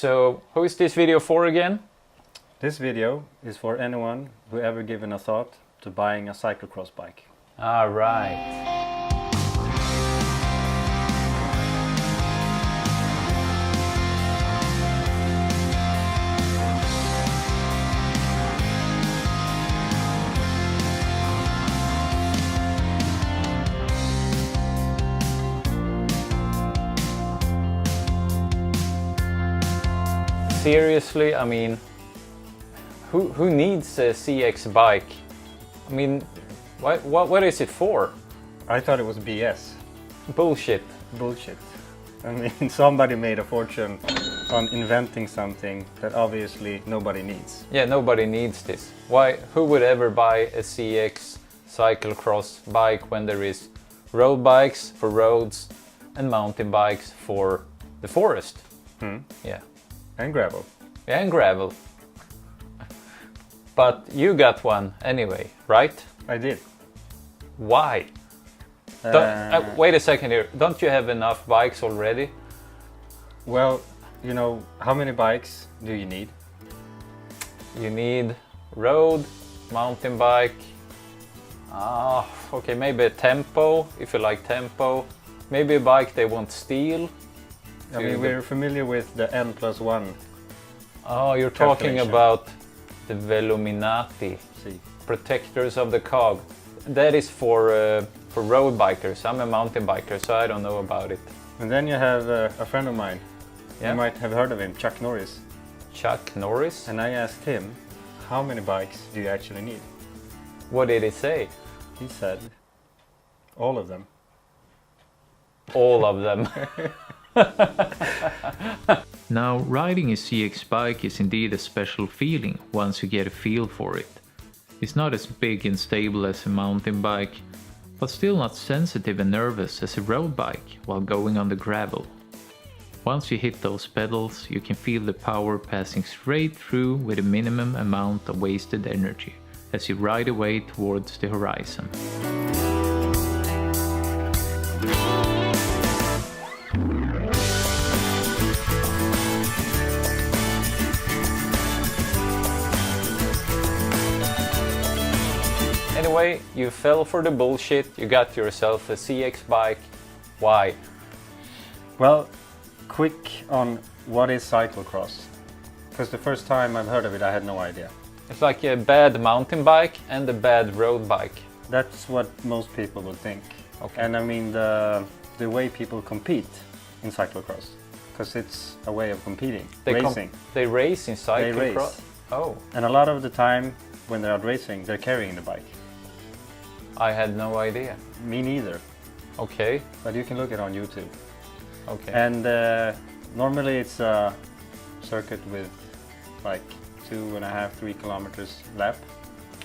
So, who is this video for again? This video is for anyone who ever given a thought to buying a cyclocross bike. Alright. Seriously, I mean, who needs a CX bike? I mean, what is it for? I thought it was BS. Bullshit. Bullshit. I mean, somebody made a fortune on inventing something that obviously nobody needs. Yeah, nobody needs this. Who would ever buy a CX cyclocross bike when there is road bikes for roads and mountain bikes for the forest? Yeah. And gravel. Yeah, and gravel. But you got one anyway, right? I did. Why? Wait a second here. Don't you have enough bikes already? Well, you know, how many bikes do you need? You need road, mountain bike. Okay, maybe a tempo, if you like tempo. Maybe a bike they won't steal. I mean, we're familiar with the N+1. Oh, you're talking about the Veluminati, See. protectors of the cog. That is for road bikers. I'm a mountain biker, so I don't know about it. And then you have a friend of mine. Yeah? You might have heard of him, Chuck Norris. Chuck Norris? And I asked him, how many bikes do you actually need? What did he say? He said, all of them. All of them. Now, riding a CX bike is indeed a special feeling once you get a feel for it. It's not as big and stable as a mountain bike, but still not sensitive and nervous as a road bike while going on the gravel. Once you hit those pedals, you can feel the power passing straight through with a minimum amount of wasted energy as you ride away towards the horizon. Anyway, you fell for the bullshit, you got yourself a CX bike. Why? Well, quick on what is cyclocross. Because the first time I've heard of it, I had no idea. It's like a bad mountain bike and a bad road bike. That's what most people would think. Okay. And I mean the way people compete in cyclocross. Because it's a way of competing, racing. They race in cyclocross? They race. Oh. And a lot of the time when they're out racing, they're carrying the bike. I had no idea. Me neither. Okay. But you can look it on YouTube. Okay. And normally it's a circuit with like 2.5, 3 kilometers lap.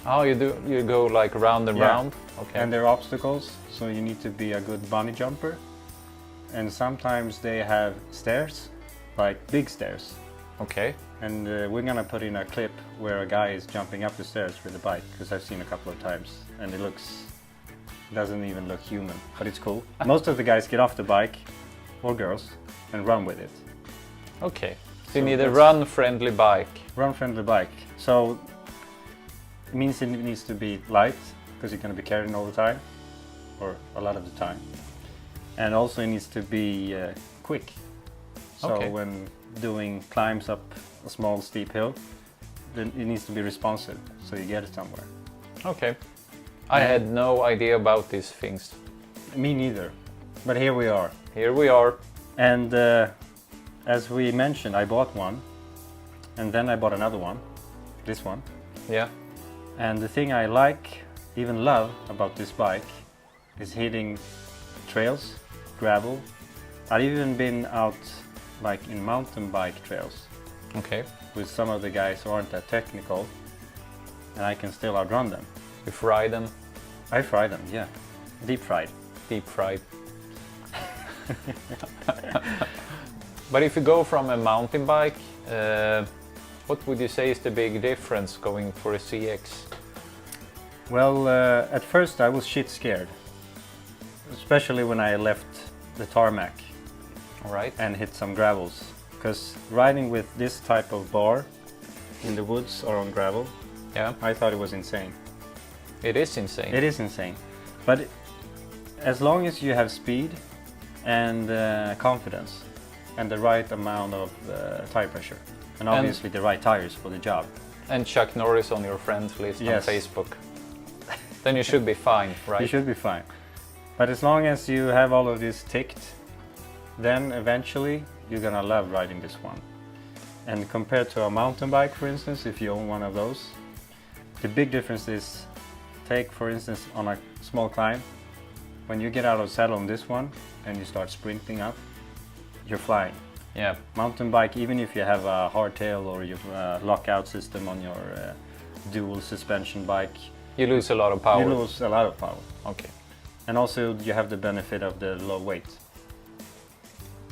Oh, you go like round and round? Okay. And there are obstacles, so you need to be a good bunny jumper. And sometimes they have stairs, like big stairs. Okay. And we're gonna put in a clip where a guy is jumping up the stairs with a bike, because I've seen a couple of times, and it doesn't even look human, but it's cool. Most of the guys get off the bike, or girls, and run with it. Okay. So you need a run-friendly bike. Run-friendly bike. So it means it needs to be light, because you're gonna be carrying all the time, or a lot of the time. And also it needs to be quick. So Okay. when doing climbs up a small steep hill, then it needs to be responsive, so you get it somewhere. Okay. I had no idea about these things. Me neither, but here we are. Here we are. And as we mentioned, I bought one, and then I bought another one, this one. Yeah. And the thing I like, even love, about this bike is hitting trails, gravel. I've even been out like in mountain bike trails. Okay. With some of the guys who aren't that technical, and I can still outrun them. You fry them? I fry them, yeah. Deep fried. Deep fried. But if you go from a mountain bike, what would you say is the big difference going for a CX? Well, at first I was shit scared. Especially when I left the tarmac All right. and hit some gravels. because riding with this type of bar in the woods or on gravel, Yeah, I thought it was insane. it is insane. It is insane, but as long as you have speed and confidence and the right amount of tire pressure, and obviously the right tires for the job. And Chuck Norris on your friends list Yes. on Facebook. Then you should be fine, right? You should be fine. But as long as you have all of this ticked, then eventually you're gonna love riding this one. And compared to a mountain bike, for instance, if you own one of those, the big difference is, take for instance on a small climb, when you get out of saddle on this one and you start sprinting up, you're flying. Yeah, Mountain bike, even if you have a hardtail or you have a lockout system on your dual suspension bike, you lose a lot of power. you lose a lot of power. Okay. And also you have the benefit of the low weight.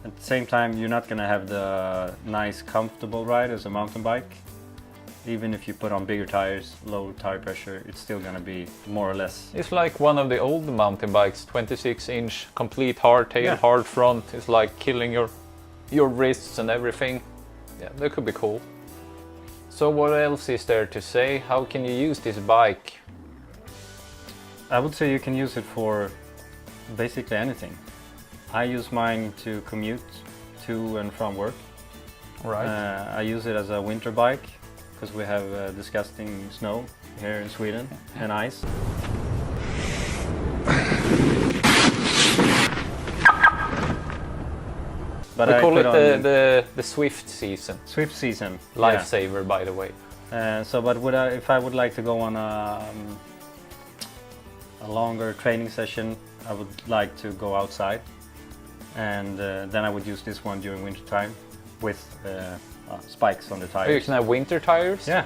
At the same time, you're not gonna have the nice comfortable ride as a mountain bike. Even if you put on bigger tires, low tire pressure, it's still gonna be more or less. It's like one of the old mountain bikes, 26-inch, complete hardtail, Yeah. hard front. It's like killing your wrists and everything. Yeah, that could be cool. So what else is there to say? How can you use this bike? I would say you can use it for basically anything. I use mine to commute to and from work. Right. I use it as a winter bike because we have disgusting snow here in Sweden and ice. But we I call put it on the Swift season. Swift season. Lifesaver, by the way. So, but if I would like to go on a longer training session, I would like to go outside, and then I would use this one during winter time with spikes on the Oh, you tires. can have winter tires? Yeah.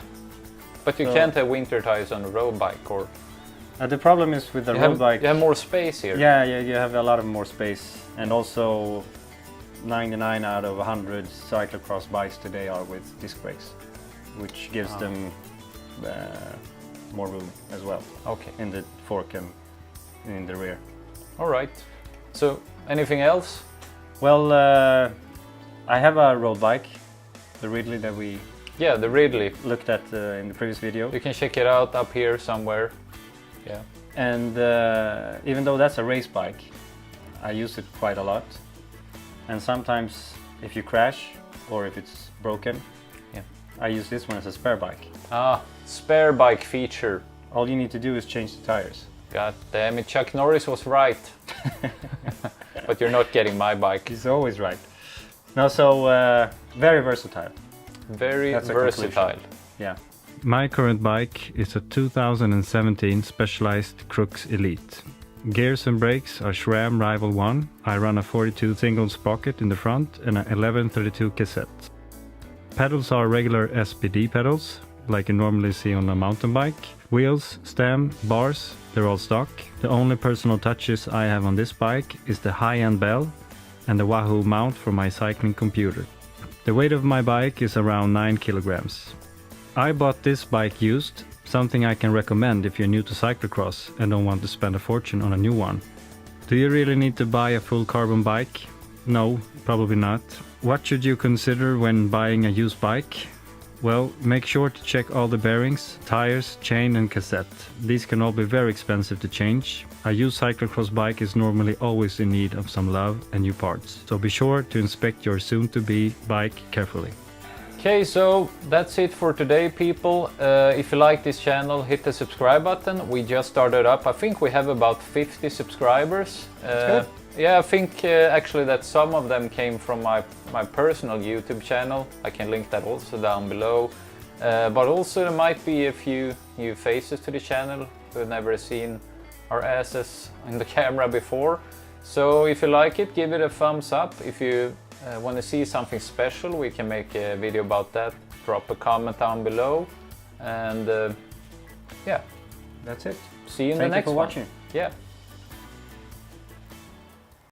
But you So- can't have winter tires on a road bike, or The problem is with the you road have, bike. you have more space here. Yeah, you have a lot of more space, and also 99 out of 100 cyclocross bikes today are with disc brakes, which gives them more room as well Okay. in the fork and in the rear. All right. So anything else? Well, I have a road bike, the Ridley that we Yeah, the Ridley. looked at in the previous video. You can check it out up here somewhere. Yeah. And even though that's a race bike, I use it quite a lot. And sometimes if you crash or if it's broken, Yeah. I use this one as a spare bike. Ah, spare bike feature. All you need to do is change the tires. God damn it, Chuck Norris was right. But you're not getting my bike. He's always right. No, so very versatile. Very That's a versatile. conclusion. Yeah. My current bike is a 2017 Specialized Crux Elite. Gears and brakes are SRAM Rival 1. I run a 42 single sprocket in the front and an 1132 cassette. Pedals are regular SPD pedals, like you normally see on a mountain bike. Wheels, stem, bars, they're all stock. The only personal touches I have on this bike is the high-end bell and the Wahoo mount for my cycling computer. The weight of my bike is around 9 kilograms. I bought this bike used, something I can recommend if you're new to cyclocross and don't want to spend a fortune on a new one. Do you really need to buy a full carbon bike? No, probably not. What should you consider when buying a used bike? Well, make sure to check all the bearings, tires, chain and cassette. These can all be very expensive to change. A used cyclocross bike is normally always in need of some love and new parts, so be sure to inspect your soon-to-be bike carefully. Okay, so that's it for today, people. If you like this channel, hit the subscribe button. We just started up. I think we have about 50 subscribers. That's good. Yeah, I think actually that some of them came from my personal YouTube channel. I can link that also down below. But also there might be a few new faces to the channel who've never seen our asses in the camera before. So if you like it, give it a thumbs up. If you want to see something special, we can make a video about that. Drop a comment down below. And yeah, That's it. see you in Thank the next you for one. watching. Yeah.